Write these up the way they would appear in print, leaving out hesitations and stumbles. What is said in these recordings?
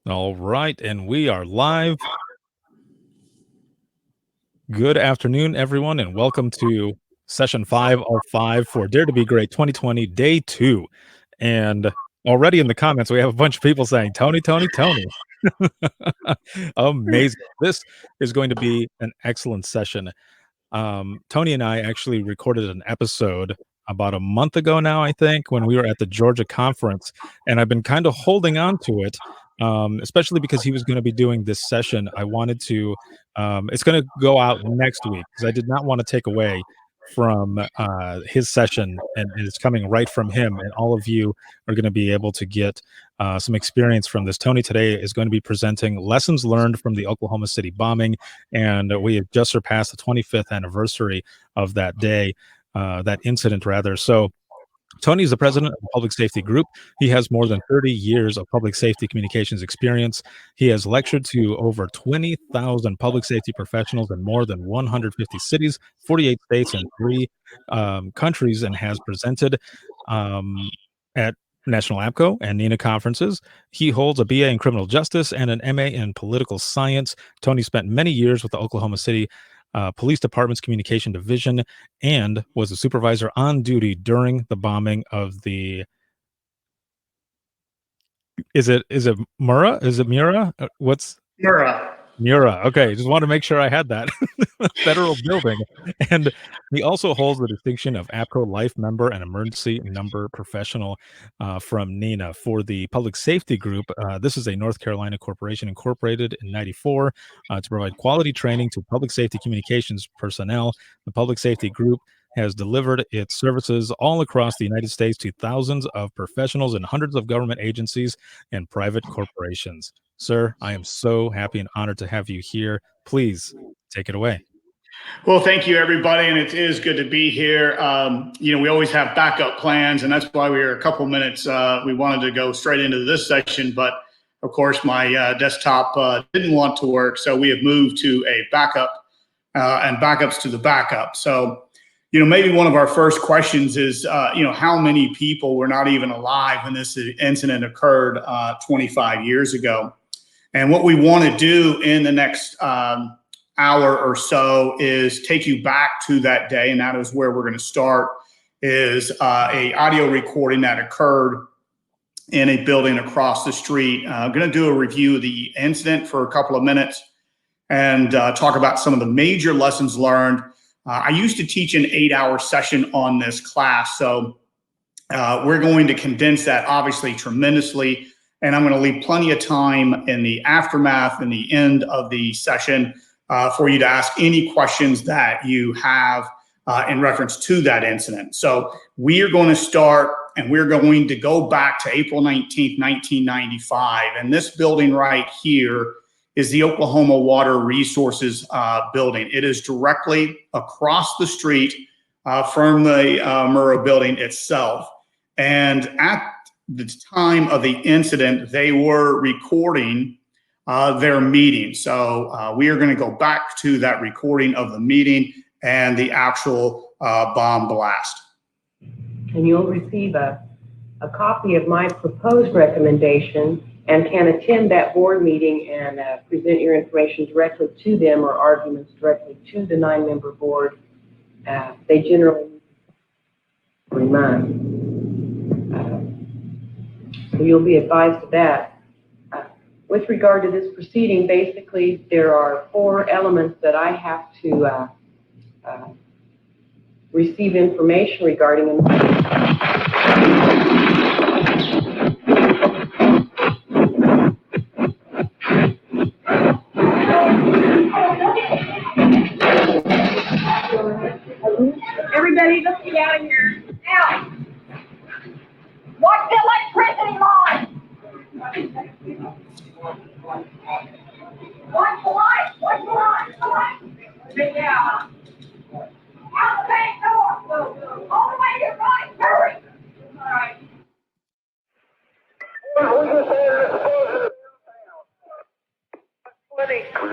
All right, and we are live. Good afternoon, everyone, and welcome to session 5 for Dare to Be Great 2020, day 2. And already in the comments, we have a bunch of people saying, Tony, Tony, Tony. Amazing. This is going to be an excellent session. Tony and I actually recorded an episode about a month ago now, I think, when we were at the Georgia conference, and I've been kind of holding on to it, especially because he was going to be doing this session. I wanted to, it's going to go out next week because I did not want to take away from his session, and it's coming right from him, and all of you are going to be able to get some experience from this. Tony today is going to be presenting lessons learned from the Oklahoma City bombing, and we have just surpassed the 25th anniversary of that day, that incident rather. So Tony is the president of the Public Safety Group. He has more than 30 years of public safety communications experience. He has lectured to over 20,000 public safety professionals in more than 150 cities, 48 states, and 3 countries, and has presented at National APCO and NINA conferences. He holds a BA in criminal justice and an MA in political science. Tony spent many years with the Oklahoma City Police Department's Communication Division and was a supervisor on duty during the bombing of the. Is it Murrah? Is it Murrah? What's Murrah? Murrah. Okay, just want to make sure I had that. Federal building. And he also holds the distinction of APCO Life Member and Emergency Number Professional from NINA for the Public Safety Group. This is a North Carolina corporation incorporated in 94 to provide quality training to public safety communications personnel. The Public Safety Group has delivered its services all across the United States to thousands of professionals in hundreds of government agencies and private corporations. Sir, I am so happy and honored to have you here. Please take it away. Well, thank you, everybody, and it is good to be here. We always have backup plans, and that's why we were a couple minutes. We wanted to go straight into this section, but of course, my desktop didn't want to work, so we have moved to a backup and backups to the backup. So, maybe one of our first questions is, how many people were not even alive when this incident occurred 25 years ago? And what we want to do in the next hour or so is take you back to that day, and that is where we're going to start, is a audio recording that occurred in a building across the street. I'm going to do a review of the incident for a couple of minutes and talk about some of the major lessons learned. I used to teach an 8-hour session on this class, so we're going to condense that obviously tremendously. And I'm going to leave plenty of time in the aftermath and the end of the session for you to ask any questions that you have in reference to that incident. So we are going to start, and we're going to go back to April 19th, 1995. And this building right here is the Oklahoma Water Resources building. It is directly across the street from the Murrah building itself. And at the time of the incident, they were recording their meeting. So we are going to go back to that recording of the meeting and the actual bomb blast. And you'll receive a copy of my proposed recommendation and can attend that board meeting and present your information directly to them or arguments directly to the 9-member board. They generally every month. So you'll be advised of that. With regard to this proceeding, basically there are 4 elements that I have to receive information regarding them. Everybody, let's get out of here. Now, watch the electricity line. Watch the light. Watch the light. Get out. Out the back door. All the way to your right. Hurry. All right. We just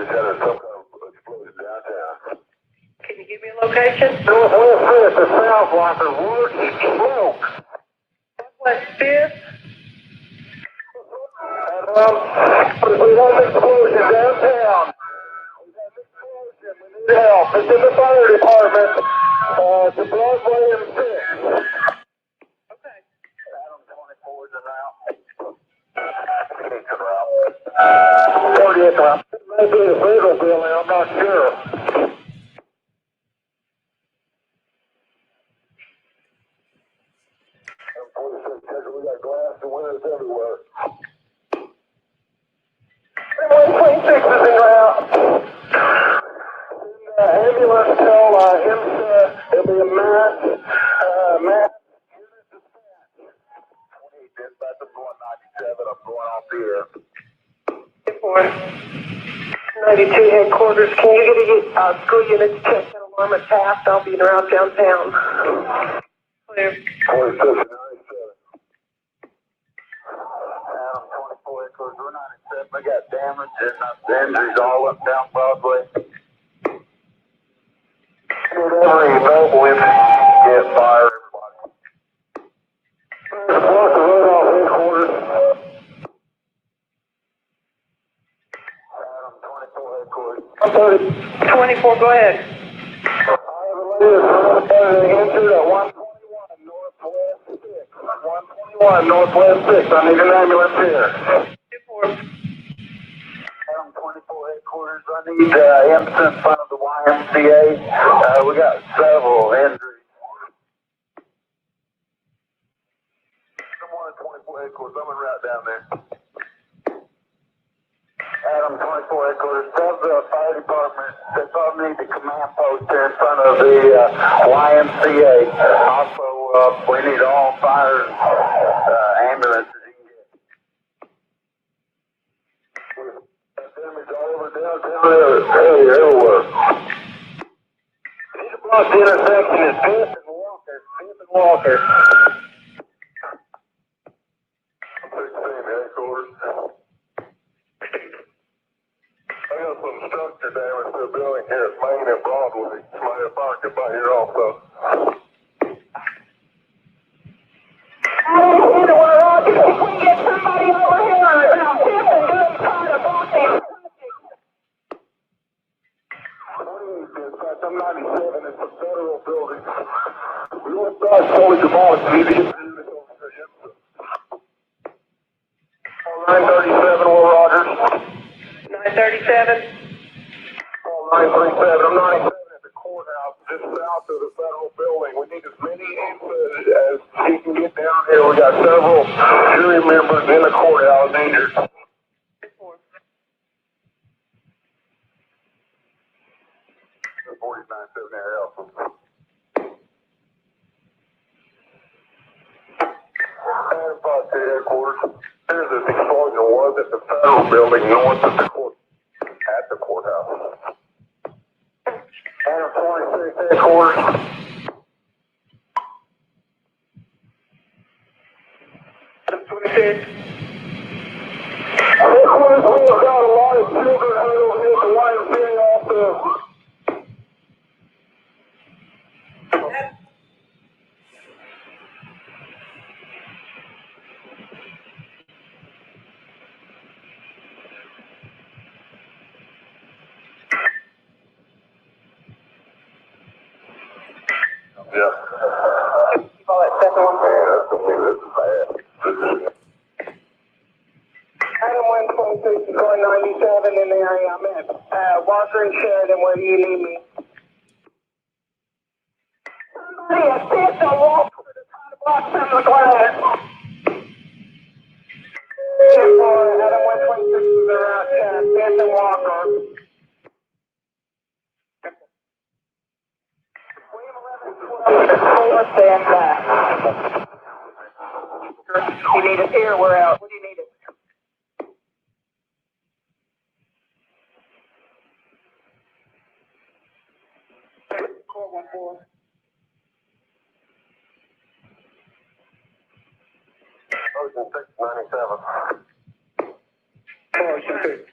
had some kind of explosion downtown. Can you give me a location? Northwest at the South Locker, wood and smoke. What, 5th? At We have an explosion downtown. We have an explosion. We need help. It's in the fire department. To Broadway and 6. Okay. Adam 24 is en route. 30th route. It may be a federal building, I'm not sure. 46, we got glass and windows everywhere. 126 is en route. Ambulance call, it'll be a mass unit dispatch. 28 dispatch, I'm going 97, I'm going off the air. 92 headquarters, can you get a school unit to check that alarm at Taft? I'll be around downtown. Clear. 46 and 97. Adam 24 echoes, we're 97. We got damage and injuries all up down Broadway. Every mobile infantry get fire, everybody. Block the road off headquarters. Adam 24 headquarters. 24, go ahead. I have a lady injured at 121 Northwest 6. 121 Northwest 6. I need an ambulance here. 24. Adam 24 headquarters. I need Emerson in front of the YMCA. We got several injuries. Someone at 24 headquarters. I'm en route down there. Adam 24 headquarters. Tell the fire department they probably need the command post here in front of the YMCA. Also, we need all fire ambulances you can get. Damage all over downtown everywhere. Need to block the intersection is Fifth and Walker. Fifth and Walker. 16 headquarters. I got some structure damage to the building here at Main and Broadway. Somebody parked it by here also. Adam, either one of us, if we get somebody over here around Fifth and Good, try to block them. 28 dispatch, I'm 97, it's a federal building. North side fully demolished, we need to get the units over here. 937, Will Rogers. 937. 937, I'm 97 at the courthouse, just south of the federal building. We need as many input as he can get down here. We got several jury members in the courthouse injured. 4970 Alpha. Five to headquarters. There's this explosion was at the federal building north of the court, at the courthouse. Adam 26 headquarters. Adam 26. Headquarters, we have got a lot of children huddled here at the YMCA office. Yeah. Call that second one. Man, that's the thing that's bad. Item 126 is going 97 in the area I'm in. Walker and Sheridan, where do you need me? Somebody at Fifth and Walker to try to block some of the glass. 10-4, Item 126 is around Fifth and Walker. Stand back. You need us here, we're out. What do you need us? Call 1-4. Ocean 697. Ocean 6.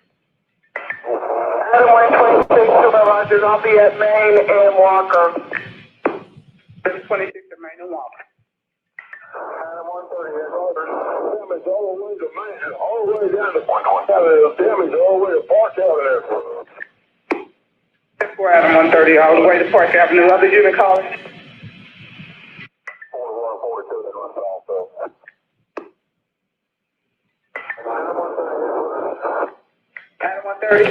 Adam 126, supervisors, I'll be at Main and Walker. 26 at Main and Walker. Adam 130 headquarters. damage all the way to Mason, all the way down to damage all the way to Park Avenue. 4 Adam 130, all the way to Park Avenue. Other unit calling? 4142, that runs also. Adam 130.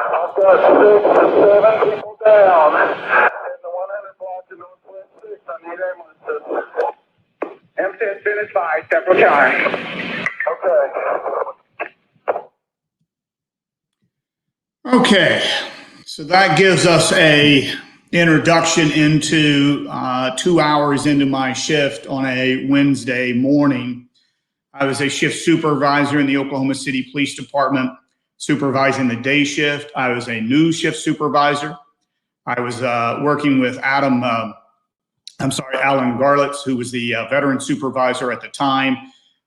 I've got 6 to 7 people down. In the 100 block to Northwest 6, I need ambulances. M10's been advised several times. Okay, so that gives us a introduction into 2 hours into my shift on a Wednesday morning. I was a shift supervisor in the Oklahoma City Police Department, supervising the day shift. I was a new shift supervisor. I was working with Alan Garlitz, who was the veteran supervisor at the time.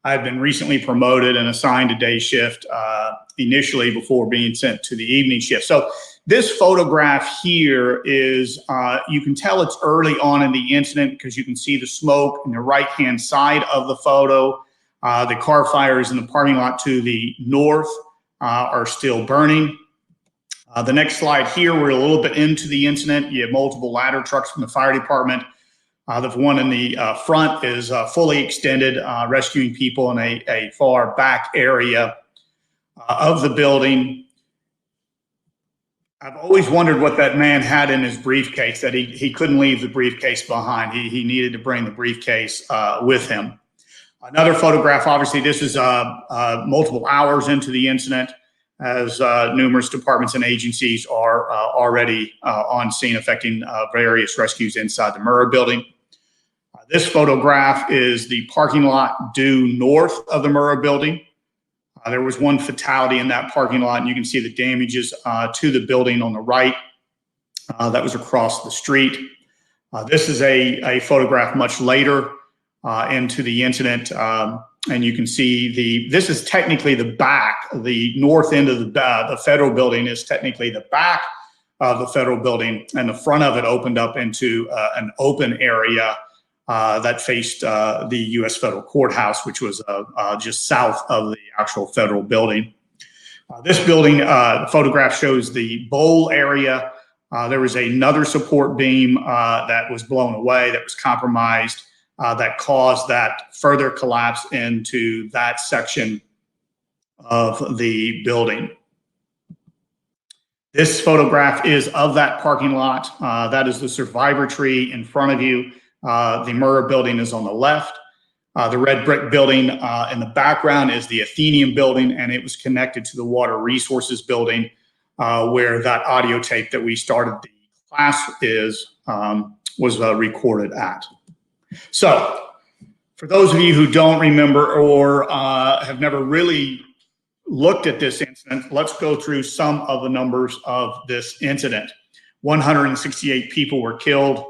I had been recently promoted and assigned a day shift initially before being sent to the evening shift. So this photograph here is, you can tell it's early on in the incident because you can see the smoke in the right-hand side of the photo. The car fires in the parking lot to the north are still burning. The next slide here, we're a little bit into the incident. You have multiple ladder trucks from the fire department. The one in the front is fully extended, rescuing people in a far back area of the building. I've always wondered what that man had in his briefcase, that he couldn't leave the briefcase behind. He needed to bring the briefcase with him. Another photograph, obviously, this is multiple hours into the incident, as numerous departments and agencies are already on scene, affecting various rescues inside the Murrah building. This photograph is the parking lot due north of the Murrah building. There was one fatality in that parking lot, and you can see the damages to the building on the right. That was across the street. This is a photograph much later into the incident, and you can see this is technically the back, the north end of the federal building is technically the back of the federal building, and the front of it opened up into an open area that faced the U.S. federal courthouse, which was just south of the actual federal building. This building photograph shows the bowl area. There was another support beam that was blown away, that was compromised, that caused that further collapse into that section of the building. This photograph is of that parking lot. That is the survivor tree in front of you. The Murrah building is on the left. The red brick building in the background is the Athenium building, and it was connected to the Water Resources building, where that audio tape that we started the class was recorded at. So, for those of you who don't remember or have never really looked at this incident, let's go through some of the numbers of this incident. 168 people were killed.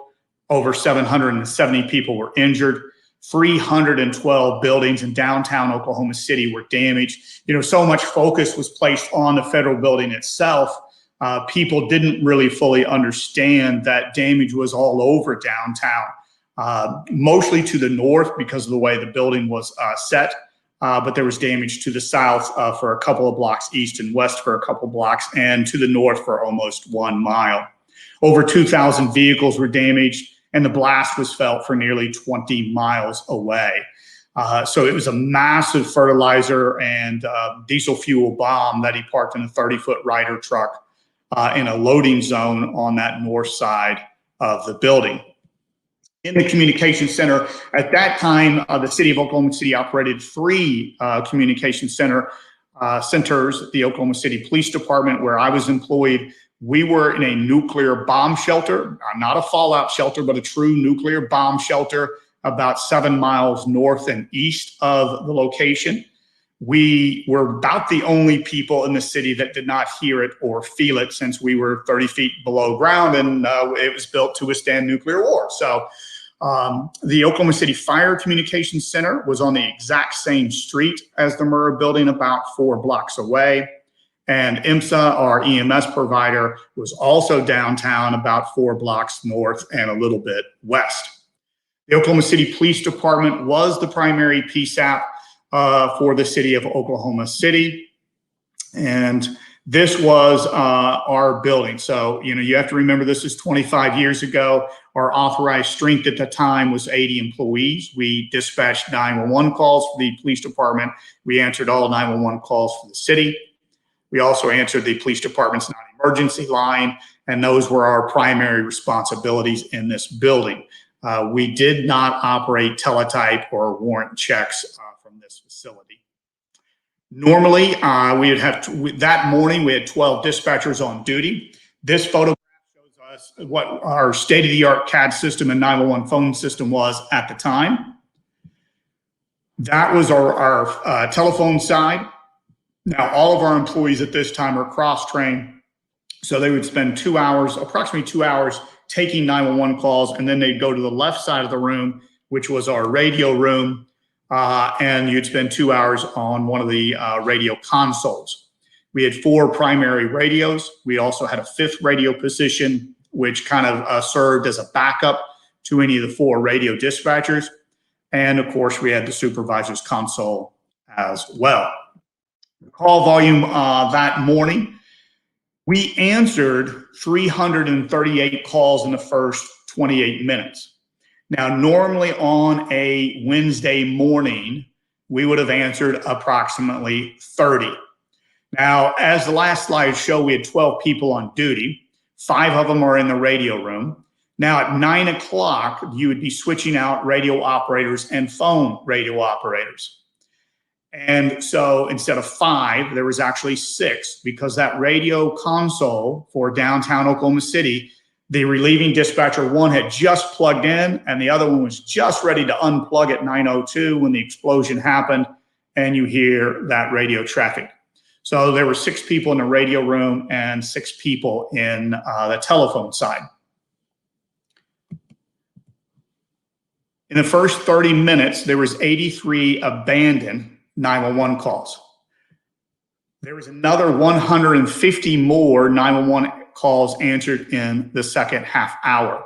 Over 770 people were injured. 312 buildings in downtown Oklahoma City were damaged. You know, so much focus was placed on the federal building itself. People didn't really fully understand that damage was all over downtown, mostly to the north because of the way the building was set. But there was damage to the south for a couple of blocks, east and west for a couple of blocks, and to the north for almost 1 mile. Over 2,000 vehicles were damaged, and the blast was felt for nearly 20 miles away. So it was a massive fertilizer and diesel fuel bomb that he parked in a 30-foot Ryder truck in a loading zone on that north side of the building. In the communication center, at that time, the city of Oklahoma City operated 3 communication centers. The Oklahoma City Police Department, where I was employed, we were in a nuclear bomb shelter, not a fallout shelter, but a true nuclear bomb shelter about 7 miles north and east of the location. We were about the only people in the city that did not hear it or feel it, since we were 30 feet below ground, and it was built to withstand nuclear war. So the Oklahoma City Fire Communications Center was on the exact same street as the Murrah building, about 4 blocks away. And IMSA, our EMS provider, was also downtown, about 4 blocks north and a little bit west. The Oklahoma City Police Department was the primary PSAP. for the city of Oklahoma City. And this was our building. So, you have to remember this is 25 years ago. Our authorized strength at the time was 80 employees. We dispatched 911 calls for the police department. We answered all 911 calls for the city. We also answered the police department's non-emergency line, and those were our primary responsibilities in this building. We did not operate teletype or warrant checks from this facility. Normally, we would have that morning we had 12 dispatchers on duty. This photograph shows us what our state-of-the-art CAD system and 911 phone system was at the time. That was our telephone side. Now, all of our employees at this time are cross-trained, so they would spend approximately 2 hours taking 911 calls, and then they'd go to the left side of the room, which was our radio room, and you'd spend 2 hours on one of the radio consoles. We had 4 primary radios. We also had a 5th radio position, which kind of served as a backup to any of the 4 radio dispatchers. And of course, we had the supervisor's console as well. The call volume that morning, we answered 338 calls in the first 28 minutes. Now, normally on a Wednesday morning, we would have answered approximately 30. Now, as the last slide showed, we had 12 people on duty. 5 of them are in the radio room. Now, at 9 o'clock, you would be switching out radio operators and phone radio operators. And so instead of 5, there was actually 6, because that radio console for downtown Oklahoma City, the relieving dispatcher 1 had just plugged in, and the other one was just ready to unplug at 9:02 when the explosion happened, and you hear that radio traffic. So there were 6 people in the radio room and 6 people in the telephone side. In the first 30 minutes, there was 83 abandoned 911 calls. There was another 150 more 911 calls answered in the second half hour.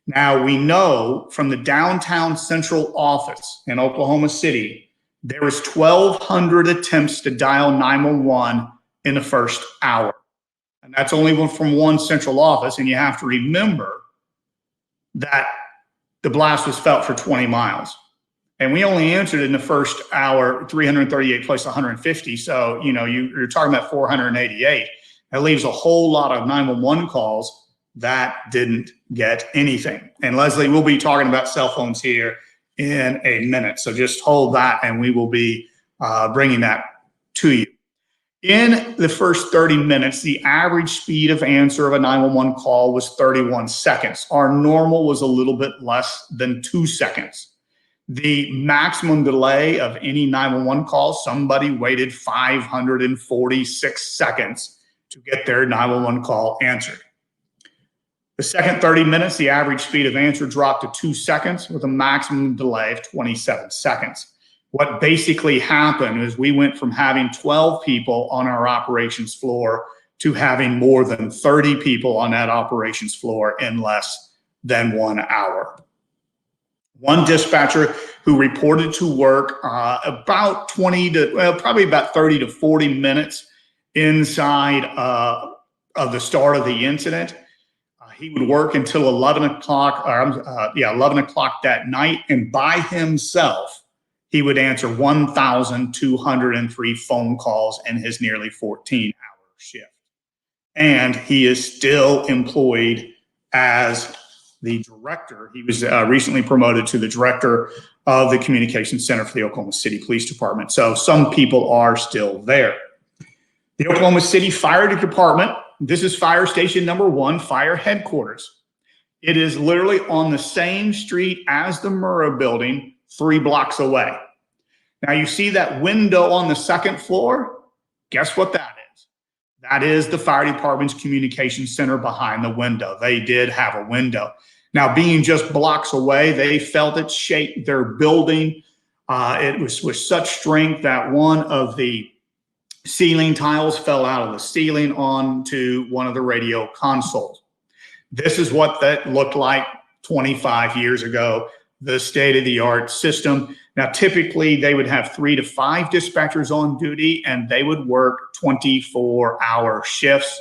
Now, we know from the downtown central office in Oklahoma City, there was 1,200 attempts to dial 911 in the first hour. And that's only from one central office. And you have to remember that the blast was felt for 20 miles. And we only answered in the first hour 338 plus 150. So, you're talking about 488. That leaves a whole lot of 911 calls that didn't get anything. And Leslie, we'll be talking about cell phones here in a minute. So just hold that, and we will be bringing that to you. In the first 30 minutes, the average speed of answer of a 911 call was 31 seconds. Our normal was a little bit less than 2 seconds. The maximum delay of any 911 call, somebody waited 546 seconds to get their 911 call answered. The second 30 minutes, the average speed of answer dropped to 2 seconds with a maximum delay of 27 seconds. What basically happened is we went from having 12 people on our operations floor to having more than 30 people on that operations floor in less than 1 hour. One dispatcher who reported to work about 30 to 40 minutes inside of the start of the incident. He would work until 11 o'clock that night, and by himself, he would answer 1,203 phone calls in his nearly 14-hour shift. And he is still employed as the director. He was recently promoted to the director of the Communications Center for the Oklahoma City Police Department. So some people are still there. The Oklahoma City Fire Department, this is fire station number 1, fire headquarters. It is literally on the same street as the Murrah building, 3 blocks away. Now you see that window on the second floor? Guess what that is? That is the fire department's communications center behind the window. They did have a window. Now, being just blocks away, they felt it shake their building. It was with such strength that one of the ceiling tiles fell out of the ceiling onto one of the radio consoles. This is what that looked like 25 years ago the state-of-the-art system. Now, typically, they would have 3 to 5 dispatchers on duty, and they would work 24-hour shifts.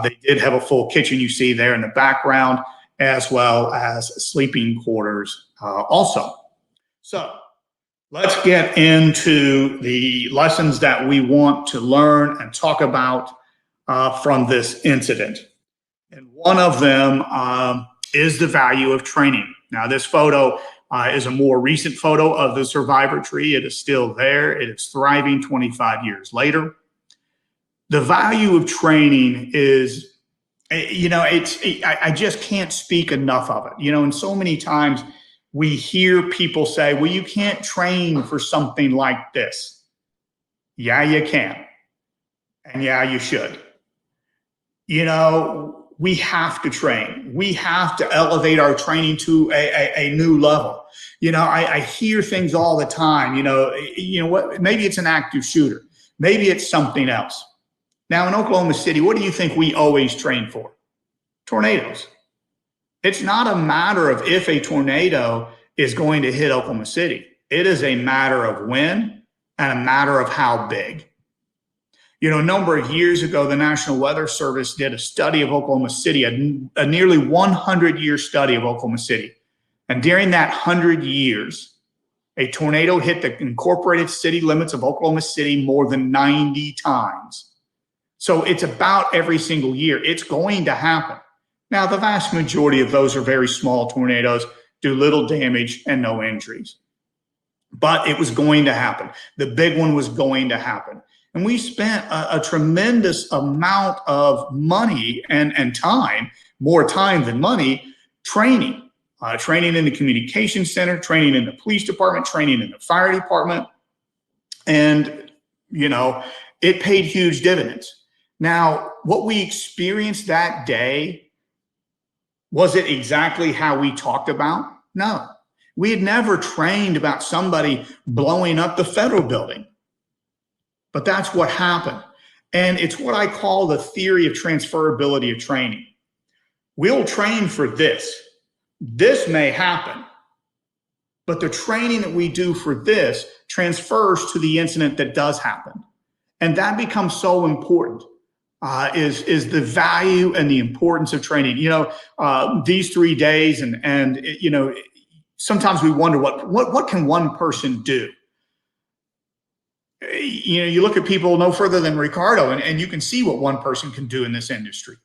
They did have a full kitchen you see there in the background, as well as sleeping quarters also. So let's get into the lessons that we want to learn and talk about from this incident. And one of them is the value of training. Now, this photo is a more recent photo of the survivor tree. It is still there. It is thriving 25 years later. The value of training is, I just can't speak enough of it. And so many times we hear people say, well, you can't train for something like this. Yeah, you can. And yeah, you should. We have to train. We have to elevate our training to a new level. I hear things all the time, what, maybe it's an active shooter. Maybe it's something else. Now in Oklahoma City, what do you think we always train for? Tornadoes. It's not a matter of if a tornado is going to hit Oklahoma City. It is a matter of when and a matter of how big. A number of years ago, the National Weather Service did a study of Oklahoma City, a nearly 100-year study of Oklahoma City. And during that 100 years, a tornado hit the incorporated city limits of Oklahoma City more than 90 times. So it's about every single year. It's going to happen. Now, the vast majority of those are very small tornadoes, do little damage and no injuries. But it was going to happen. The big one was going to happen. And we spent a tremendous amount of money and time, more time than money, training in the communication center, training in the police department, training in the fire department. And, it paid huge dividends. Now, what we experienced that day, was it exactly how we talked about? No. We had never trained about somebody blowing up the federal building. But that's what happened. And it's what I call the theory of transferability of training. We'll train for this. This may happen. But the training that we do for this transfers to the incident that does happen. And that becomes so important, is the value and the importance of training. These 3 days and sometimes we wonder what can one person do? You look at people no further than Ricardo, and you can see what one person can do in this industry.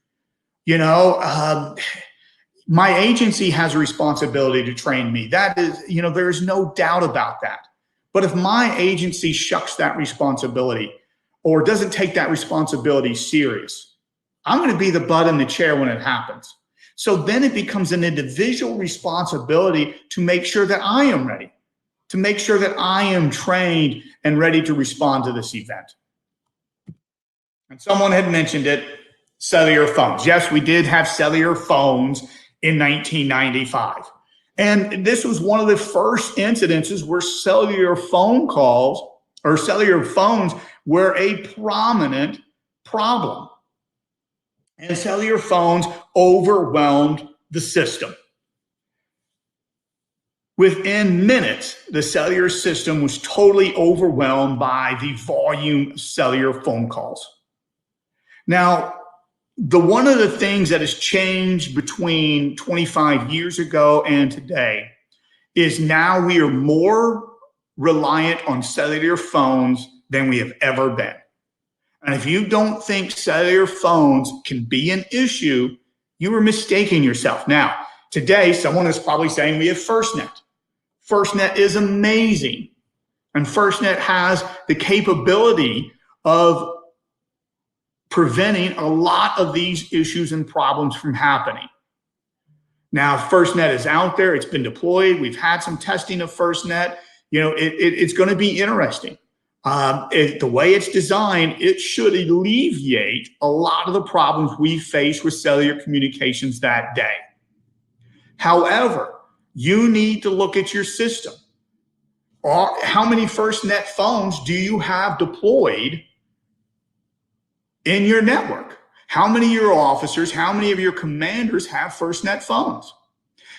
My agency has a responsibility to train me. That is, there is no doubt about that. But if my agency shucks that responsibility or doesn't take that responsibility serious, I'm going to be the butt in the chair when it happens. So then it becomes an individual responsibility to make sure that I am ready, to make sure that I am trained and ready to respond to this event. And someone had mentioned it, cellular phones. Yes, we did have cellular phones in 1995. And this was one of the first incidences where cellular phone calls or cellular phones were a prominent problem. And cellular phones overwhelmed the system. Within minutes, the cellular system was totally overwhelmed by the volume of cellular phone calls. Now, one of the things that has changed between 25 years ago and today is now we are more reliant on cellular phones than we have ever been. And if you don't think cellular phones can be an issue, you are mistaking yourself. Now, today, someone is probably saying we have FirstNet. FirstNet is amazing. And FirstNet has the capability of preventing a lot of these issues and problems from happening. Now, FirstNet is out there. It's been deployed. We've had some testing of FirstNet. It's going to be interesting. The way it's designed, it should alleviate a lot of the problems we face with cellular communications that day. However, you need to look at your system. How many FirstNet phones do you have deployed in your network? How many of your officers, how many of your commanders have FirstNet phones?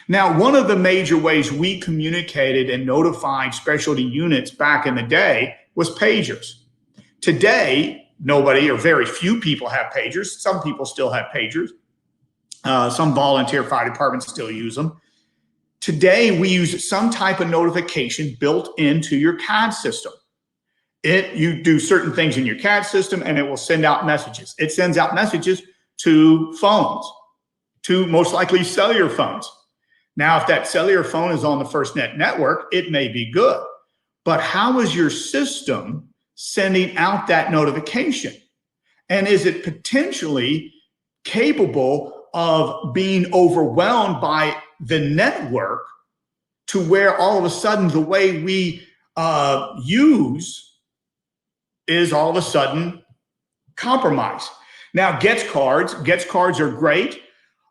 Now, one of the major ways we communicated and notified specialty units back in the day was pagers. Today, nobody or very few people have pagers. Some people still have pagers. Some volunteer fire departments still use them. Today, we use some type of notification built into your CAD system. You do certain things in your CAD system and it will send out messages. It sends out messages to phones, to most likely cellular phones. Now, if that cellular phone is on the FirstNet network, it may be good. But how is your system sending out that notification? And is it potentially capable of being overwhelmed by the network to where all of a sudden the way we use is all of a sudden compromised? Now, gets cards are great,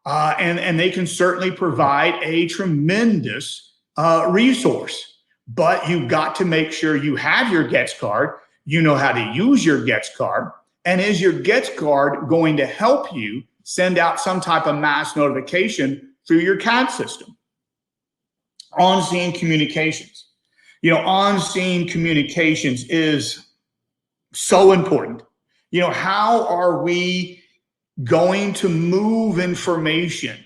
and they can certainly provide a tremendous resource. But you've got to make sure you have your gets card, you know how to use your gets card, and is your gets card going to help you send out some type of mass notification through your CAD system? On-scene communications. On-scene communications is so important. How are we going to move information?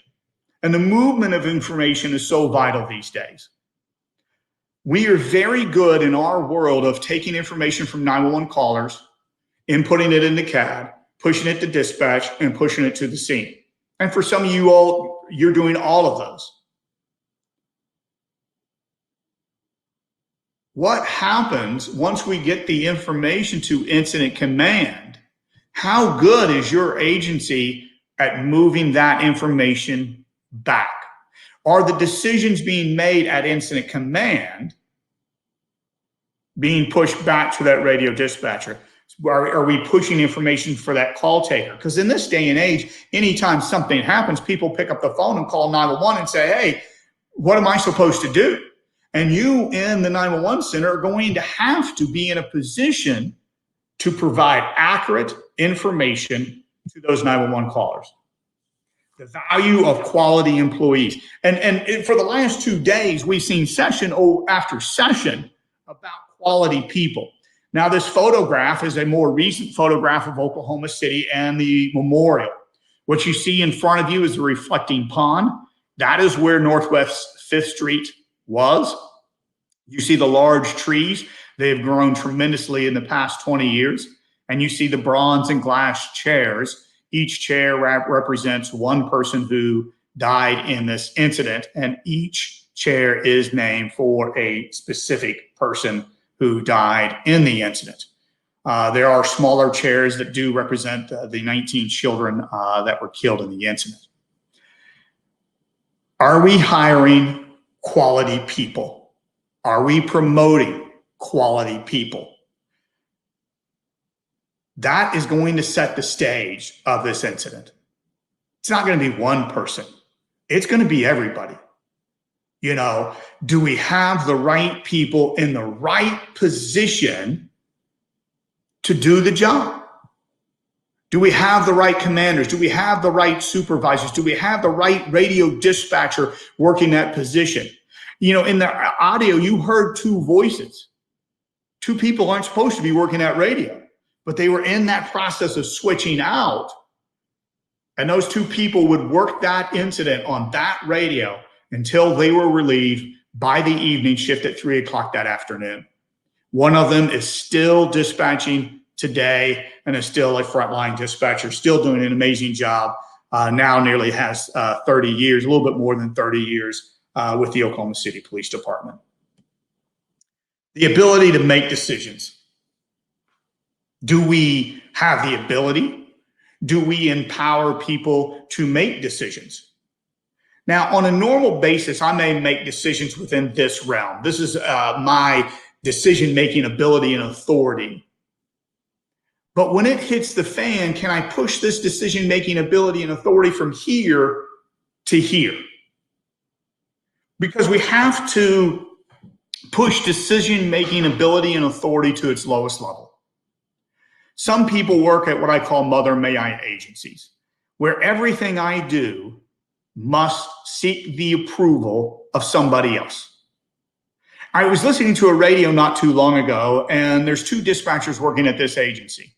And the movement of information is so vital these days. We are very good in our world of taking information from 911 callers, inputting it into CAD, pushing it to dispatch, and pushing it to the scene. And for some of you all, you're doing all of those. What happens once we get the information to incident command? How good is your agency at moving that information back? Are the decisions being made at incident command being pushed back to that radio dispatcher? Are we pushing information for that call taker? Because in this day and age, anytime something happens, people pick up the phone and call 911 and say, hey, what am I supposed to do? And you in the 911 center are going to have to be in a position to provide accurate information to those 911 callers. The value of quality employees. And for the last 2 days, we've seen session after session about quality people. Now, this photograph is a more recent photograph of Oklahoma City and the memorial. What you see in front of you is the reflecting pond. That is where Northwest 5th Street was. You see the large trees. They have grown tremendously in the past 20 years. And you see the bronze and glass chairs. Each chair represents one person who died in this incident, and each chair is named for a specific person who died in the incident. There are smaller chairs that do represent the 19 children that were killed in the incident. Are we hiring quality people? Are we promoting quality people? That is going to set the stage of this incident. It's not going to be one person. It's going to be everybody. Do we have the right people in the right position to do the job? Do we have the right commanders? Do we have the right supervisors? Do we have the right radio dispatcher working that position? In the audio, you heard two voices. Two people aren't supposed to be working that radio, but they were in that process of switching out. And those two people would work that incident on that radio until they were relieved by the evening shift at 3 o'clock that afternoon. One of them is still dispatching today and is still a frontline dispatcher, still doing an amazing job. Now nearly has 30 years, a little bit more than 30 years with the Oklahoma City Police Department. The ability to make decisions. Do we have the ability? Do we empower people to make decisions? Now, on a normal basis, I may make decisions within this realm. This is my decision-making ability and authority. But when it hits the fan, can I push this decision-making ability and authority from here to here? Because we have to push decision-making ability and authority to its lowest level. Some people work at what I call mother may I agencies, where everything I do must seek the approval of somebody else. I was listening to a radio not too long ago, and there's two dispatchers working at this agency.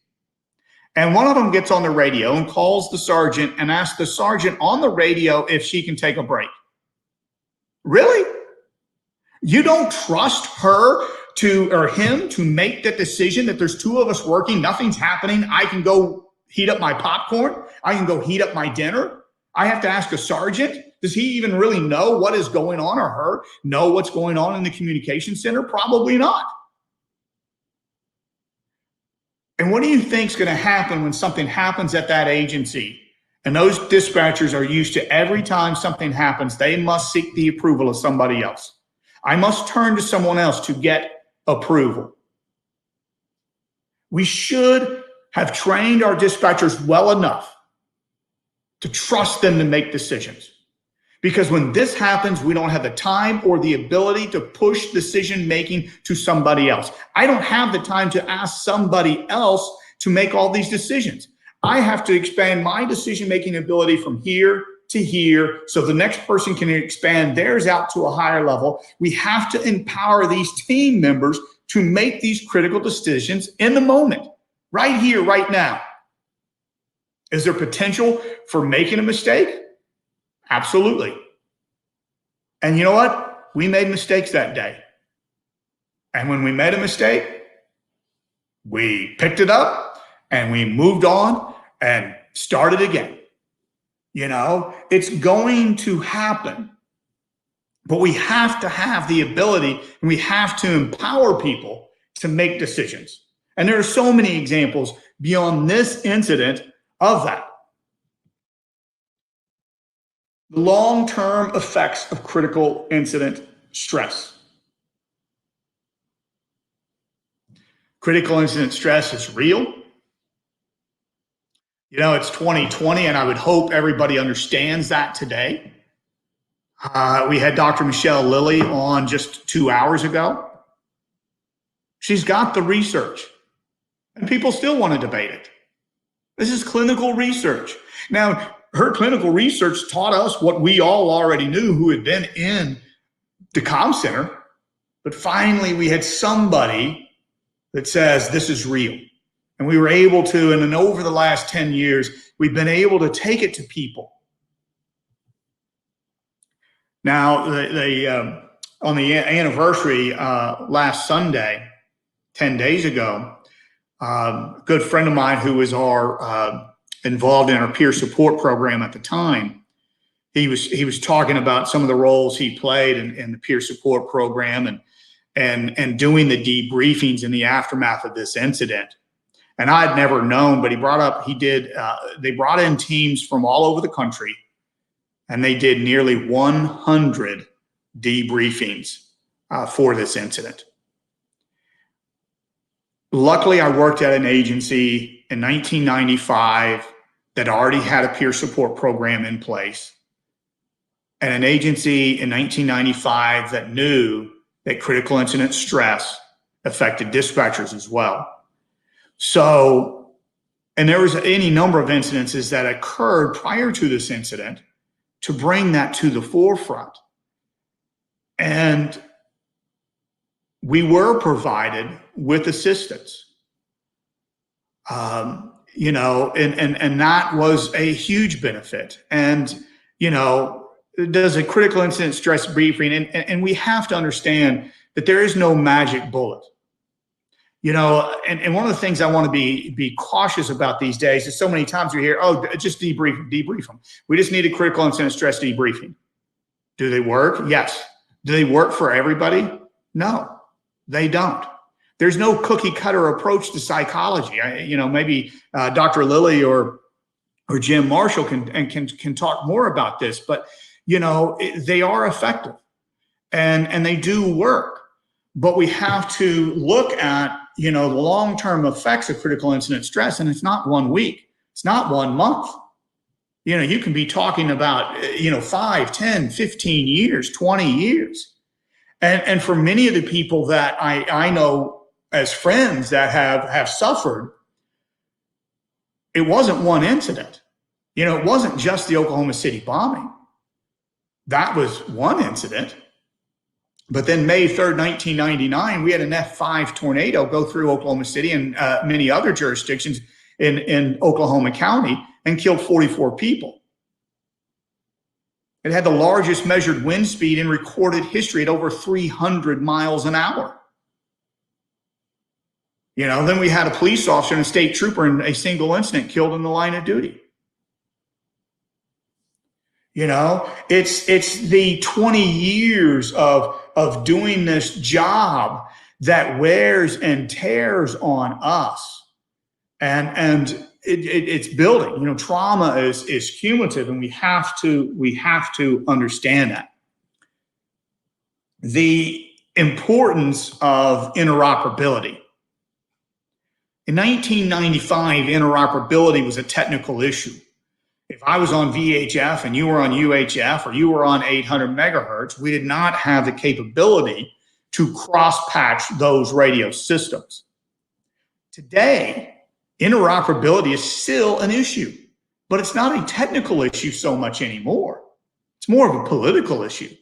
And one of them gets on the radio and calls the sergeant and asks the sergeant on the radio if she can take a break. Really? You don't trust her or him to make that decision that there's two of us working, nothing's happening, I can go heat up my popcorn, I can go heat up my dinner. I have to ask a sergeant, does he even really know what is going on, or her know what's going on in the communication center? Probably not. And what do you think is going to happen when something happens at that agency? And those dispatchers are used to every time something happens, they must seek the approval of somebody else. I must turn to someone else to get approval. We should have trained our dispatchers well enough to trust them to make decisions. Because when this happens, we don't have the time or the ability to push decision-making to somebody else. I don't have the time to ask somebody else to make all these decisions. I have to expand my decision-making ability from here to here so the next person can expand theirs out to a higher level. We have to empower these team members to make these critical decisions in the moment, right here, right now. Is there potential for making a mistake? Absolutely. And you know what? We made mistakes that day. And when we made a mistake, we picked it up and we moved on and started again. You know, it's going to happen. But we have to have the ability, and we have to empower people to make decisions. And there are so many examples beyond this incident of that. The long-term effects of critical incident stress. Critical incident stress is real. You know, it's 2020, and I would hope everybody understands that today. We had Dr. Michelle Lilly on just 2 hours ago. She's got the research, and people still want to debate it. This is clinical research. Now, her clinical research taught us what we all already knew who had been in the comm center, but finally we had somebody that says this is real. And we were able to, and then over the last 10 years, we've been able to take it to people. Now, on the anniversary last Sunday, 10 days ago, a good friend of mine who was involved in our peer support program at the time, he was talking about some of the roles he played in the peer support program and doing the debriefings in the aftermath of this incident. And I'd never known, but he brought up, they brought in teams from all over the country, and they did nearly 100 debriefings for this incident. Luckily, I worked at an agency in 1995 that already had a peer support program in place, and an agency in 1995 that knew that critical incident stress affected dispatchers as well. So, and there was any number of incidences that occurred prior to this incident to bring that to the forefront. And we were provided with assistance, you know, and that was a huge benefit. And, you know, does a critical incident stress briefing, and we have to understand that there is no magic bullet. You know, and one of the things I want to be cautious about these days is so many times we hear, oh, just debrief them. We just need a critical incident stress debriefing. Do they work? Yes. Do they work for everybody? No, they don't. There's no cookie cutter approach to psychology. You know, maybe Dr. Lilly or Jim Marshall can talk more about this, but you know, they are effective and they do work. But we have to look at, you know, the long-term effects of critical incident stress, and it's not 1 week. It's not 1 month. You know, you can be talking about, you know, 5, 10, 15 years, 20 years. And for many of the people that I know as friends that have suffered, it wasn't one incident. You know, it wasn't just the Oklahoma City bombing. That was one incident. But then May 3rd, 1999, we had an F5 tornado go through Oklahoma City and many other jurisdictions in Oklahoma County and killed 44 people. It had the largest measured wind speed in recorded history at over 300 miles an hour. Then we had a police officer and a state trooper in a single incident killed in the line of duty. It's the 20 years of doing this job that wears and tears on us. And it's building. Trauma is cumulative, and we have to understand that. The importance of interoperability. In 1995, interoperability was a technical issue. If I was on VHF and you were on UHF or you were on 800 megahertz, we did not have the capability to cross-patch those radio systems. Today, interoperability is still an issue, but it's not a technical issue so much anymore. It's more of a political issue.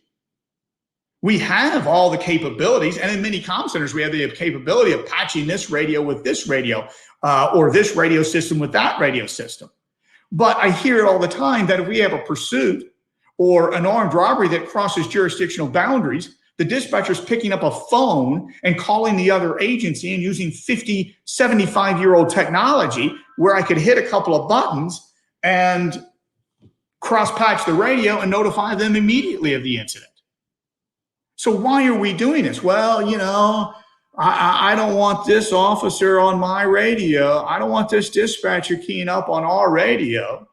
We have all the capabilities, and in many comm centers, we have the capability of patching this radio with this radio, or this radio system with that radio system. But I hear it all the time that if we have a pursuit or an armed robbery that crosses jurisdictional boundaries, the dispatcher's picking up a phone and calling the other agency and using 50, 75-year-old technology where I could hit a couple of buttons and cross-patch the radio and notify them immediately of the incident. So why are we doing this? Well, I don't want this officer on my radio. I don't want this dispatcher keying up on our radio.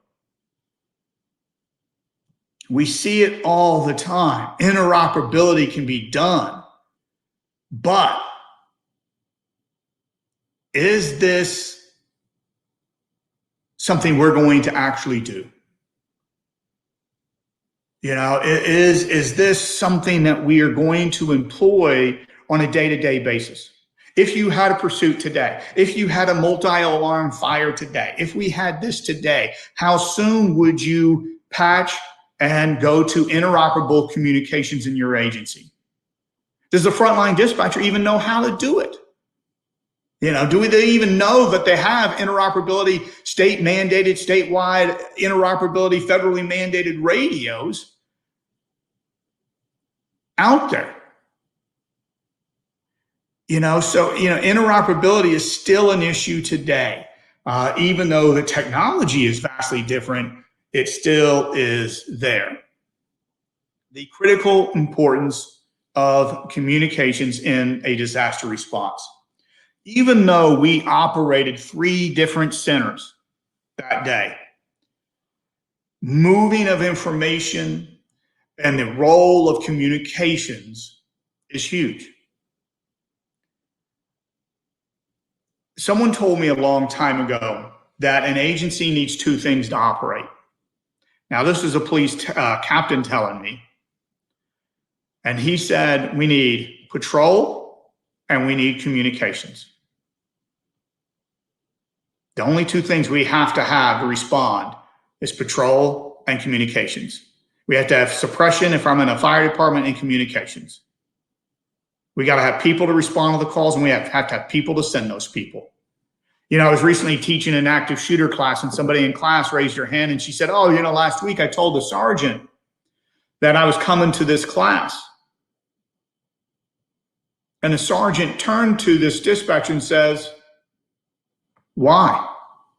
We see it all the time. Interoperability can be done. But is this something we're going to actually do? Is this something that we are going to employ on a day-to-day basis? If you had a pursuit today, if you had a multi-alarm fire today, if we had this today, how soon would you patch and go to interoperable communications in your agency? Does the frontline dispatcher even know how to do it? Do they even know that they have interoperability, state mandated, statewide interoperability, federally mandated radios out there? Interoperability is still an issue today. Even though the technology is vastly different, it still is there. The critical importance of communications in a disaster response. Even though we operated 3 different centers that day, moving of information and the role of communications is huge. Someone told me a long time ago that an agency needs 2 things to operate. Now, this is a police captain telling me. And he said, we need patrol and we need communications. The only 2 things we have to respond is patrol and communications. We have to have suppression if I'm in a fire department, and communications. We got to have people to respond to the calls, and we have to have people to send those people. I was recently teaching an active shooter class, and somebody in class raised her hand and she said, last week I told the sergeant that I was coming to this class. And the sergeant turned to this dispatcher and says, why?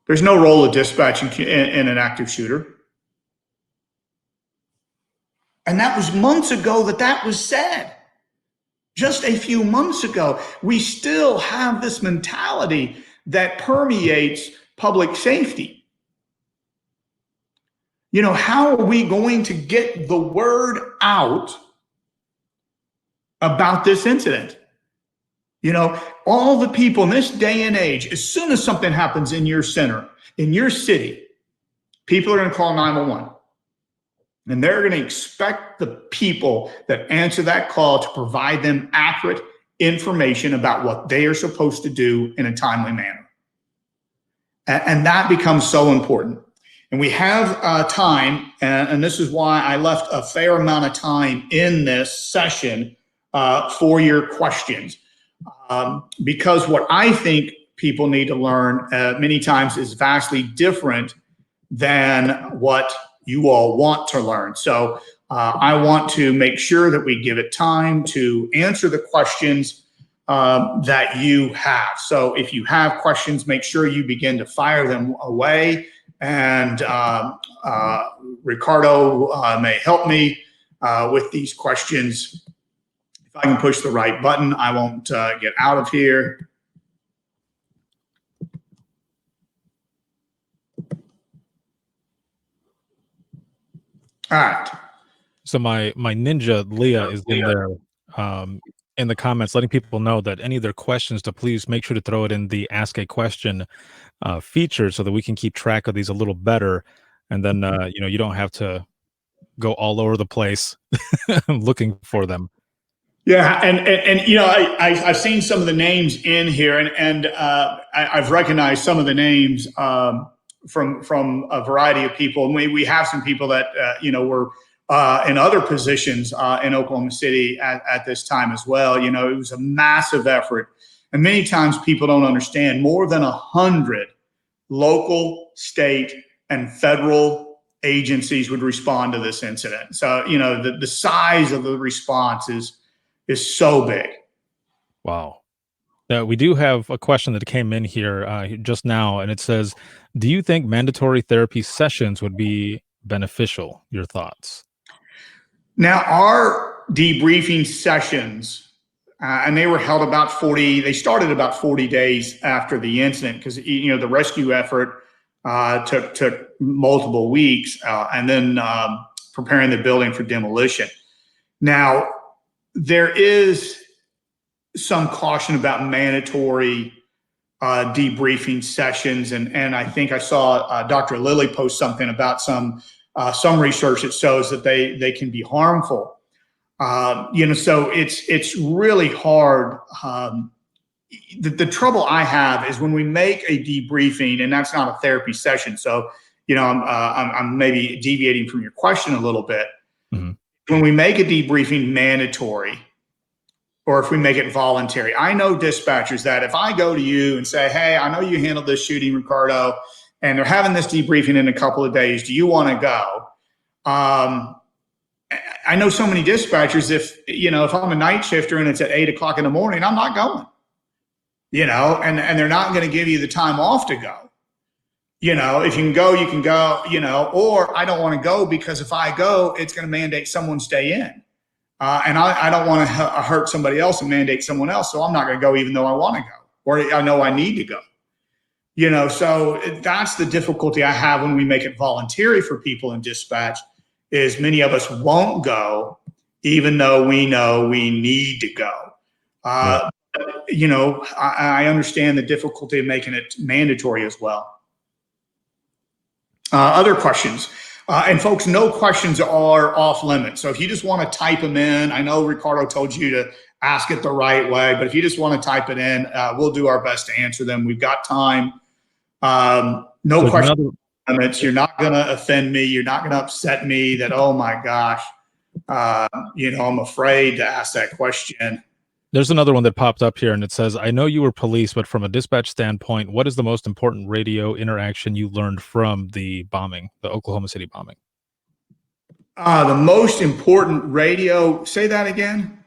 There's no role of dispatching in an active shooter. And that was months ago that was said. Just a few months ago. We still have this mentality that permeates public safety. How are we going to get the word out about this incident? All the people in this day and age, as soon as something happens in your center, in your city, people are going to call 911. And they're going to expect the people that answer that call to provide them accurate information about what they are supposed to do in a timely manner. And that becomes so important. And we have time, and this is why I left a fair amount of time in this session for your questions. Because what I think people need to learn many times is vastly different than what you all want to learn. So I want to make sure that we give it time to answer the questions that you have. So if you have questions, make sure you begin to fire them away. And Ricardo may help me with these questions. If I can push the right button, I won't get out of here. All right. So my ninja Leah is in there in the comments, letting people know that any of their questions, to please make sure to throw it in the Ask a Question feature, so that we can keep track of these a little better. And then you don't have to go all over the place looking for them. Yeah, and I've seen some of the names in here, and I've recognized some of the names from a variety of people. And we have some people that were in other positions in Oklahoma City at this time as well. It was a massive effort, and many times people don't understand. More than 100 local, state, and federal agencies would respond to this incident. So the size of the response is so big. Wow. We do have a question that came in here just now, and it says, do you think mandatory therapy sessions would be beneficial? Your thoughts? Now, our debriefing sessions, and they were held they started about 40 days after the incident, because the rescue effort took multiple weeks, and then preparing the building for demolition. Now, there is some caution about mandatory debriefing sessions, and I think I saw Dr. Lilly post something about some research that shows that they can be harmful. So it's really hard. The trouble I have is when we make a debriefing, and that's not a therapy session. So I'm maybe deviating from your question a little bit. Mm-hmm. When we make a debriefing mandatory, or if we make it voluntary, I know dispatchers that if I go to you and say, hey, I know you handled this shooting, Ricardo, and they're having this debriefing in a couple of days, do you want to go? I know so many dispatchers, if I'm a night shifter and it's at 8 o'clock in the morning, I'm not going, and they're not going to give you the time off to go. If you can go, you can go, or I don't want to go because if I go, it's going to mandate someone stay in. And I don't want to hurt somebody else and mandate someone else. So I'm not going to go even though I want to go, or I know I need to go. So that's the difficulty I have when we make it voluntary for people in dispatch, is many of us won't go, even though we know we need to go. I understand the difficulty of making it mandatory as well. Other questions. And folks, no questions are off limits. So if you just want to type them in, I know Ricardo told you to ask it the right way, but if you just want to type it in, we'll do our best to answer them. We've got time. No questions limits. You're not going to offend me. You're not going to upset me that, oh my gosh, I'm afraid to ask that question. There's another one that popped up here, and it says, I know you were police, but from a dispatch standpoint, what is the most important radio interaction you learned from the bombing, the Oklahoma City bombing? The most important radio, say that again?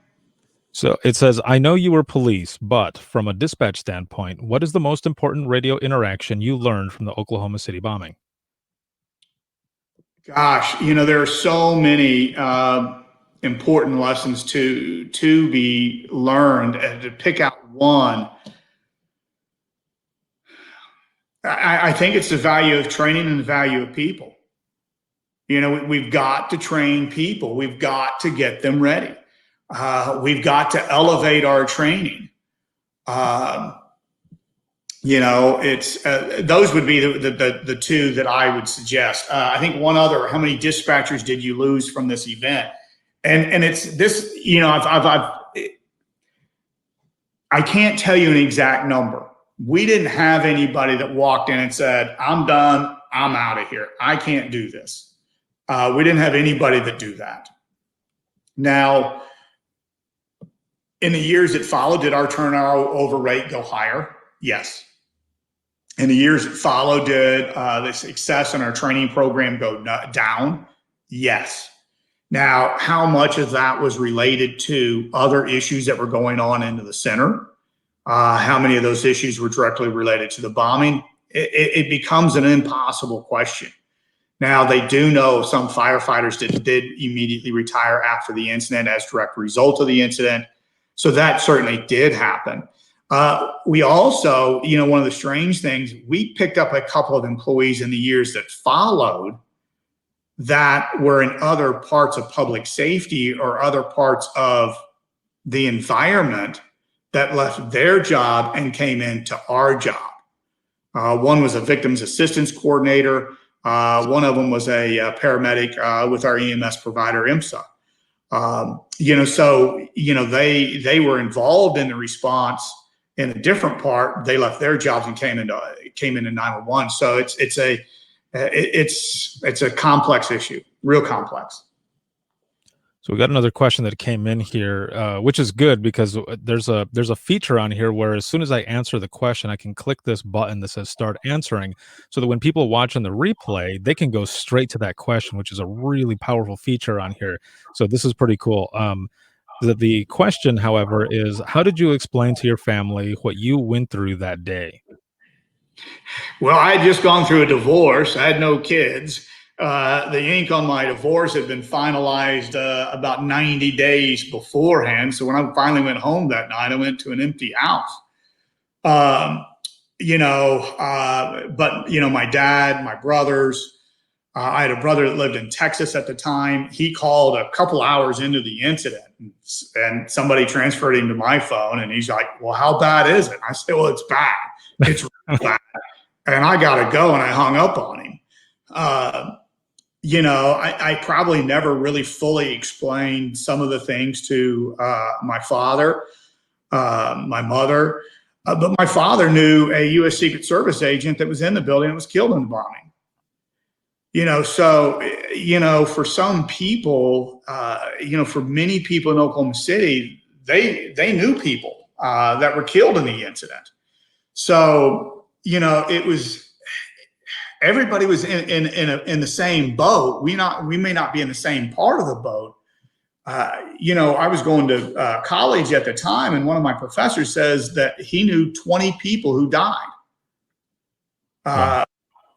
So it says, I know you were police, but from a dispatch standpoint, what is the most important radio interaction you learned from the Oklahoma City bombing? Gosh, there are so many important lessons to be learned, and to pick out one. I think it's the value of training and the value of people. We've it's to train people. We've got to get them ready. We've got to elevate our training. It's those would be the two that I would suggest. I think one other, how many dispatchers did you lose from this event? And it's this, I can't tell you an exact number. We didn't have anybody that walked in and said, I'm done. I'm out of here. I can't do this. We didn't have anybody that do that. Now, in the years that followed, did our turnover rate go higher? Yes. In the years that followed, did the success in our training program go down? Yes. Now, how much of that was related to other issues that were going on into the center? How many of those issues were directly related to the bombing? It becomes an impossible question. Now, they do know some firefighters that did immediately retire after the incident as a direct result of the incident. So that certainly did happen. We also, one of the strange things, we picked up a couple of employees in the years that followed that were in other parts of public safety or other parts of the environment that left their job and came into our job. One was a victims assistance coordinator. One of them was a paramedic with our EMS provider, IMSA. They were involved in the response in a different part. They left their jobs and came into 911. So it's a complex issue, real complex. So we got another question that came in here, which is good because there's a feature on here where as soon as I answer the question, I can click this button that says start answering, so that when people watch on the replay, they can go straight to that question, which is a really powerful feature on here. So this is pretty cool. The question, however, is how did you explain to your family what you went through that day? Well, I had just gone through a divorce. I had no kids. The ink on my divorce had been finalized about 90 days beforehand. So when I finally went home that night, I went to an empty house. But my dad, my brothers, I had a brother that lived in Texas at the time. He called a couple hours into the incident and somebody transferred him to my phone. And he's like, well, how bad is it? I said, well, it's bad. It's really bad. And I got to go. And I hung up on him. I probably never really fully explained some of the things to my father, my mother. But my father knew a U.S. Secret Service agent that was in the building and was killed in the bombing. For some people, for many people in Oklahoma City, they knew people that were killed in the incident. So, it was, everybody was in the same boat. We may not be in the same part of the boat. I was going to college at the time, and one of my professors says that he knew 20 people who died.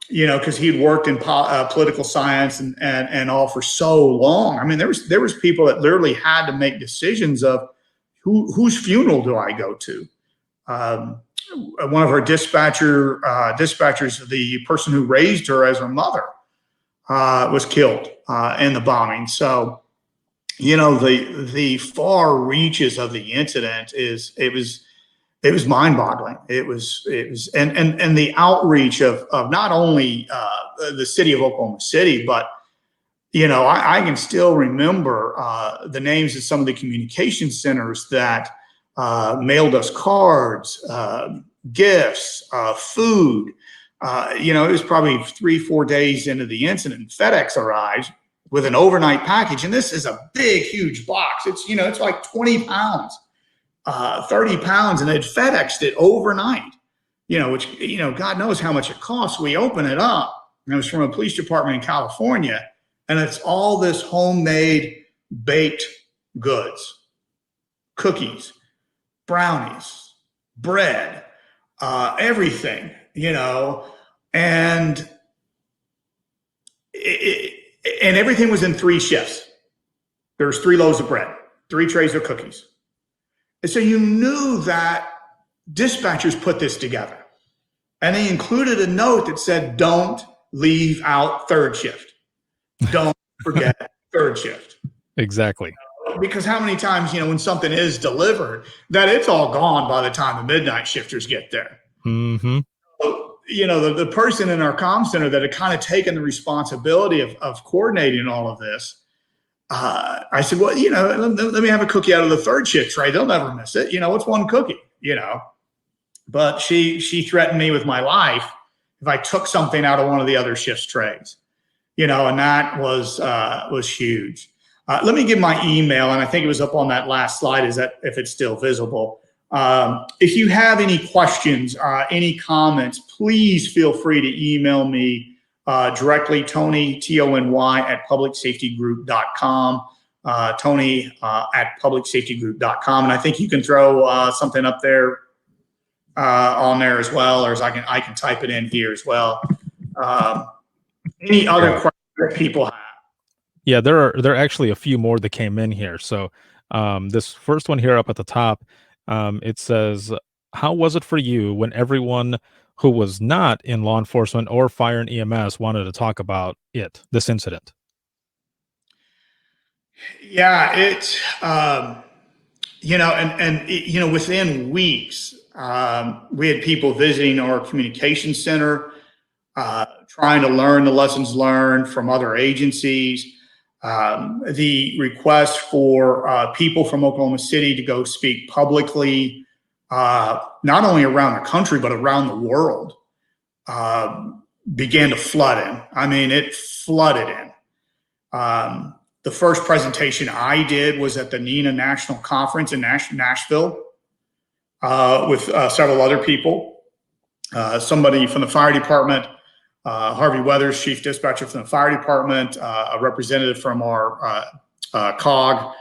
Because he'd worked in political science and all for so long. I mean, there was people that literally had to make decisions of whose funeral do I go to. One of her dispatchers, the person who raised her as her mother, was killed in the bombing. So, the far reaches of the incident it was mind-boggling. It was and the outreach of not only the city of Oklahoma City, but I can still remember the names of some of the communication centers that mailed us cards, gifts, food. It was probably 3-4 days into the incident. FedEx arrives with an overnight package, and this is a big, huge box. It's it's like 20 pounds. 30 pounds, and they'd FedExed it overnight, which, God knows how much it costs. We open it up, and it was from a police department in California, and it's all this homemade baked goods, cookies, brownies, bread, everything, and everything was in 3 shifts. There was 3 loaves of bread, 3 trays of cookies. And so you knew that dispatchers put this together. And they included a note that said, don't leave out 3rd shift. Don't forget 3rd shift. Exactly. Because how many times, when something is delivered, that it's all gone by the time the midnight shifters get there. Mm-hmm. The person in our comm center that had kind of taken the responsibility of coordinating all of this, I said, well, let me have a cookie out of the 3rd shift tray. They'll never miss it. It's 1 cookie, but she threatened me with my life if I took something out of one of the other shift's trays, and that was huge. Let me give my email, and I think it was up on that last slide. Is that if it's still visible? If you have any questions, any comments, please feel free to email me directly, Tony, Tony, at publicsafetygroup.com. Tony at publicsafetygroup.com. And I think you can throw something up there on there as well, or as I can type it in here as well. Any other questions that people have? Yeah, there are actually a few more that came in here. So this first one here up at the top, it says, how was it for you when everyone who was not in law enforcement or fire and EMS wanted to talk about this incident? Yeah, it's, within weeks, we had people visiting our communication center, trying to learn the lessons learned from other agencies. The request for people from Oklahoma City to go speak publicly, not only around the country, but around the world, began to flood in. I mean, it flooded in. The first presentation I did was at the NENA National Conference in Nashville with several other people. Somebody from the fire department, Harvey Weathers, chief dispatcher from the fire department, a representative from our COG,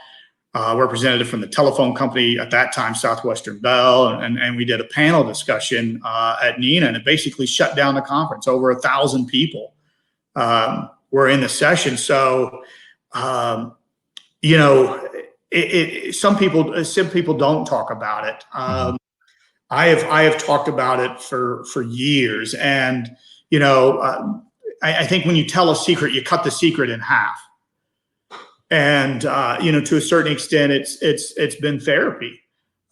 representative from the telephone company at that time, Southwestern Bell, and we did a panel discussion at NENA, and it basically shut down the conference. Over 1,000 people were in the session. So, some people don't talk about it. I have talked about it for years, and I think when you tell a secret, you cut the secret in half. And to a certain extent, it's been therapy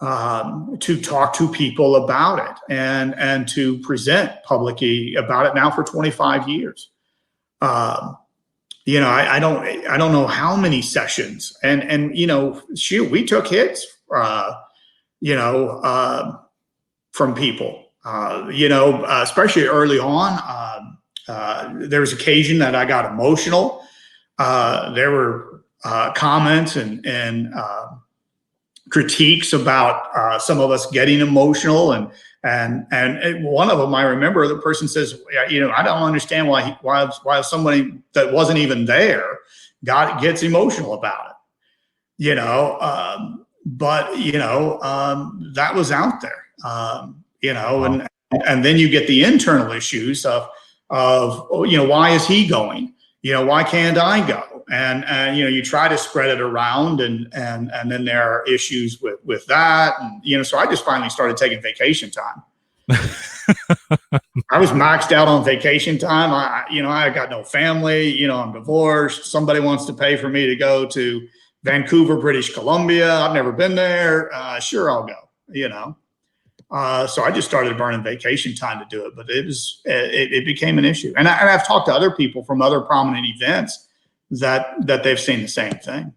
to talk to people about it and to present publicly about it now for 25 years. I don't know how many sessions, and we took hits, from people, especially early on. There was occasion that I got emotional. There were comments and critiques about some of us getting emotional, and one of them, I remember, the person says, I don't understand why somebody that wasn't even there gets emotional about it, but that was out there, and then you get the internal issues of why is he going? Why can't I go? And you try to spread it around, and then there are issues with that, and so I just finally started taking vacation time. I was maxed out on vacation time. I got no family. I'm divorced. Somebody wants to pay for me to go to Vancouver, British Columbia. I've never been there. Sure, I'll go. So I just started burning vacation time to do it, but it became an issue. And I've talked to other people from other prominent events that they've seen the same thing.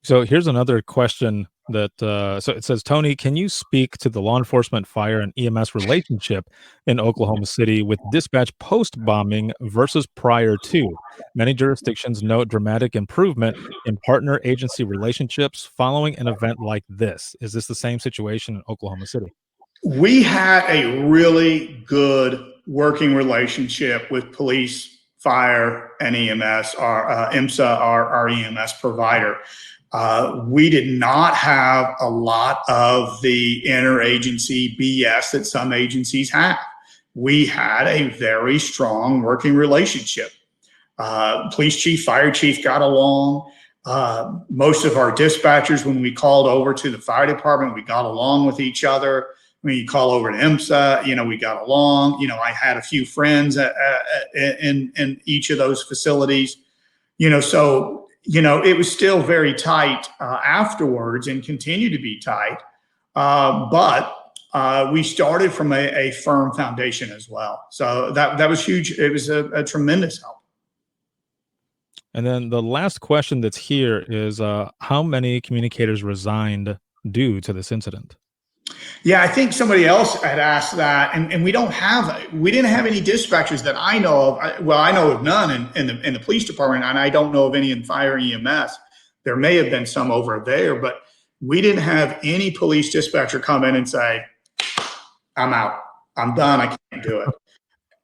So here's another question that, so it says, Tony, can you speak to the law enforcement, fire, and EMS relationship in Oklahoma City with dispatch post-bombing versus prior to? Many jurisdictions note dramatic improvement in partner agency relationships following an event like this. Is this the same situation in Oklahoma City? We had a really good working relationship with police, fire, and EMS, our IMSA, our EMS provider. We did not have a lot of the interagency BS that some agencies have. We had a very strong working relationship. Police chief, fire chief got along. Most of our dispatchers, when we called over to the fire department, we got along with each other. When you call over to IMSA, we got along. I had a few friends in each of those facilities. So it was still very tight afterwards and continued to be tight. But we started from a firm foundation as well. So that was huge. It was a tremendous help. And then the last question that's here is, how many communicators resigned due to this incident? Yeah, I think somebody else had asked that, and we didn't have any dispatchers that I know of. I know of none in the police department, and I don't know of any in fire EMS. There may have been some over there, but we didn't have any police dispatcher come in and say, "I'm out, I'm done, I can't do it."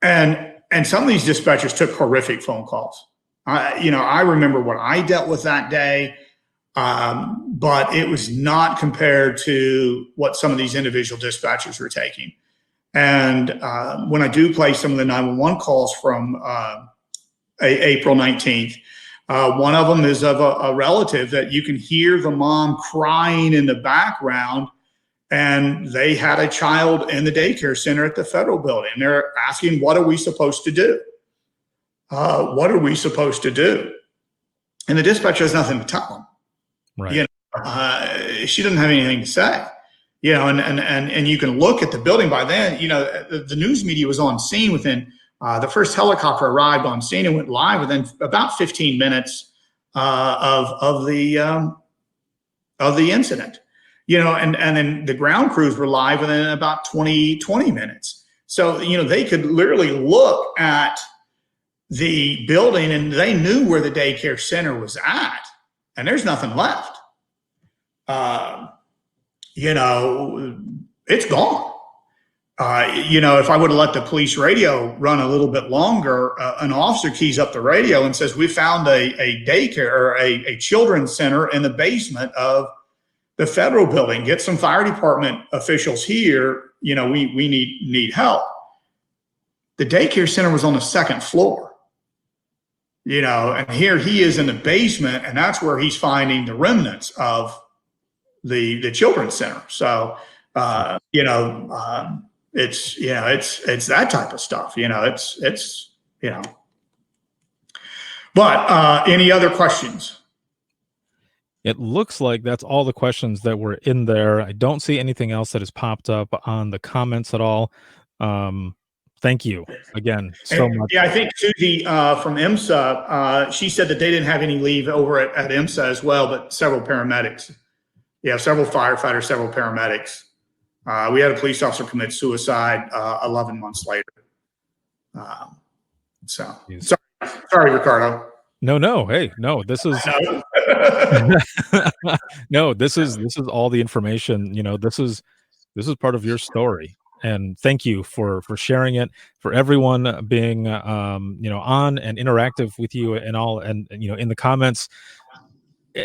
And some of these dispatchers took horrific phone calls. I remember what I dealt with that day. But it was not compared to what some of these individual dispatchers were taking. And when I do play some of the 911 calls from April 19th, one of them is of a relative that you can hear the mom crying in the background, and they had a child in the daycare center at the federal building. And they're asking, what are we supposed to do? What are we supposed to do? And the dispatcher has nothing to tell them. Right. She doesn't have anything to say, and you can look at the building by then. The news media was on scene within the first helicopter arrived on scene and went live within about 15 minutes of the incident, and then the ground crews were live within about 20 minutes. So, they could literally look at the building and they knew where the daycare center was at. And there's nothing left. It's gone. If I would have let the police radio run a little bit longer, an officer keys up the radio and says, "We found a daycare or a children's center in the basement of the federal building. Get some fire department officials here. We need help." The daycare center was on the second floor. And here he is in the basement, and that's where he's finding the remnants of the children's center. So, it's that type of stuff. But any other questions? It looks like that's all the questions that were in there. I don't see anything else that has popped up on the comments at all. Thank you again so much. Yeah, I think Susie from IMSA, she said that they didn't have any leave over at IMSA as well, but several paramedics. Yeah, several firefighters, several paramedics. We had a police officer commit suicide 11 months later. Sorry, Ricardo. No. Hey, no, this is no, this is all the information. This is part of your story. And thank you for sharing it, for everyone being on and interactive with you and all, and in the comments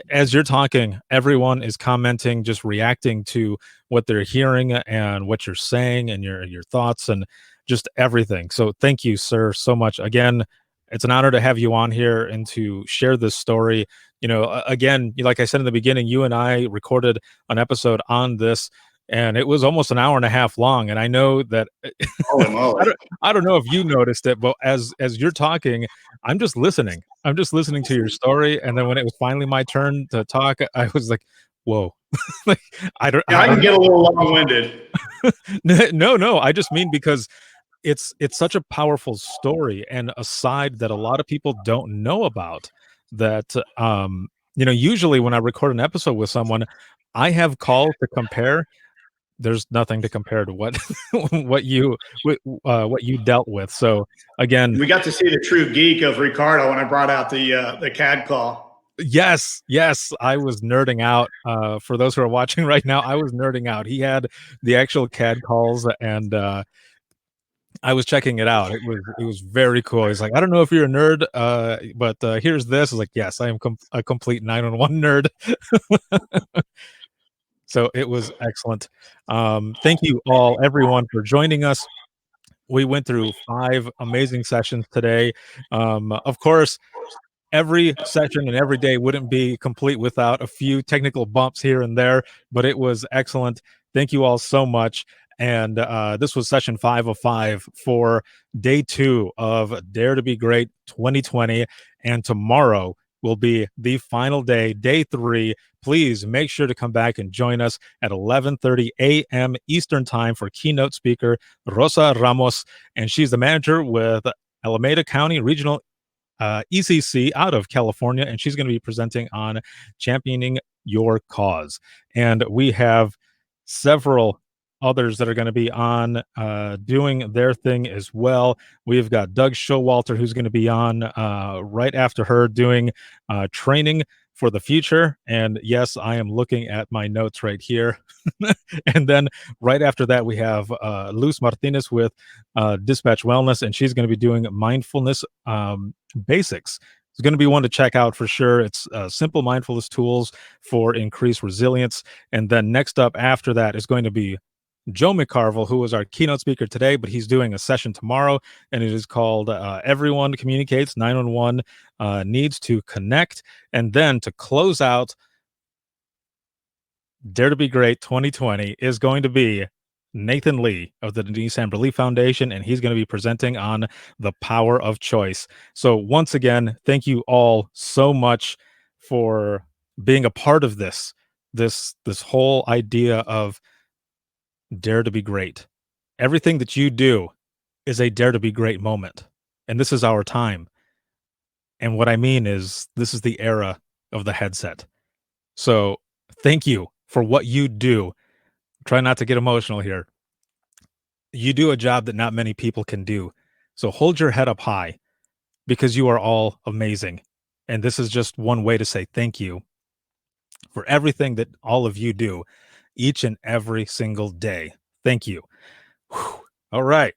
as you're talking, everyone is commenting, just reacting to what they're hearing and what you're saying and your thoughts and just everything. So thank you, sir, so much. Again, it's an honor to have you on here and to share this story. Again, like I said in the beginning, you and I recorded an episode on this, and it was almost an hour and a half long. And I know that I don't know if you noticed it, but as you're talking, I'm just listening. I'm just listening to your story. And then when it was finally my turn to talk, I was like, whoa. Like I can get a little long-winded. No. I just mean because it's such a powerful story and a side that a lot of people don't know about. That usually when I record an episode with someone, I have calls to compare. There's nothing to compare to what you dealt with. So again, we got to see the true geek of Ricardo when I brought out the CAD call. Yes, I was nerding out. For those who are watching right now, I was nerding out. He had the actual CAD calls, and I was checking it out. It was very cool. He's like, I don't know if you're a nerd, but here's this. I was like, yes, I am a complete 911 nerd. So it was excellent. Thank you all, everyone, for joining us. We went through 5 amazing sessions today. Of course, every session and every day wouldn't be complete without a few technical bumps here and there, but it was excellent. Thank you all so much. And this was session 5 of 5 for day 2 of Dare to Be Great 2020. And tomorrow will be the final day, day 3. Please make sure to come back and join us at 11:30 a.m. Eastern Time for keynote speaker Rosa Ramos. And she's the manager with Alameda County Regional ECC out of California. And she's going to be presenting on championing your cause. And we have several others that are going to be on doing their thing as well. We've got Doug Showalter, who's going to be on right after her doing training for the future. And yes, I am looking at my notes right here. And then right after that, we have Luz Martinez with Dispatch Wellness, and she's going to be doing mindfulness basics. It's going to be one to check out for sure. It's simple mindfulness tools for increased resilience. And then next up after that is going to be Joe McCarville, who was our keynote speaker today, but he's doing a session tomorrow, and it is called Everyone Communicates, 911 Needs to Connect. And then to close out Dare to Be Great 2020 is going to be Nathan Lee of the Denise Amber Lee Foundation, and he's going to be presenting on the power of choice. So once again, thank you all so much for being a part of this whole idea of Dare to Be Great. Everything that you do is a Dare to Be Great moment, and this is our time. And what I mean is, this is the era of the headset. So thank you for what you do. Try not to get emotional here. You do a job that not many people can do. So hold your head up high, because you are all amazing. And this is just one way to say thank you for everything that all of you do each and every single day. Thank you. Whew. All right.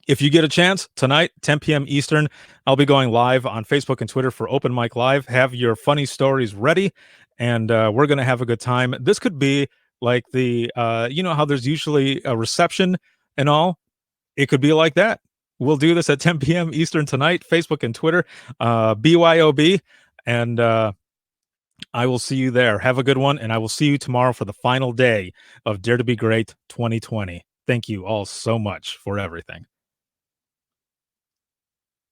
If you get a chance tonight, 10 p.m. Eastern, I'll be going live on Facebook and Twitter for Open Mic Live. Have your funny stories ready, and we're going to have a good time. This could be like the, you know how there's usually a reception and all? It could be like that. We'll do this at 10 p.m. Eastern tonight, Facebook and Twitter, BYOB, and I will see you there. Have a good one, and I will see you tomorrow for the final day of Dare to Be Great 2020. Thank you all so much for everything.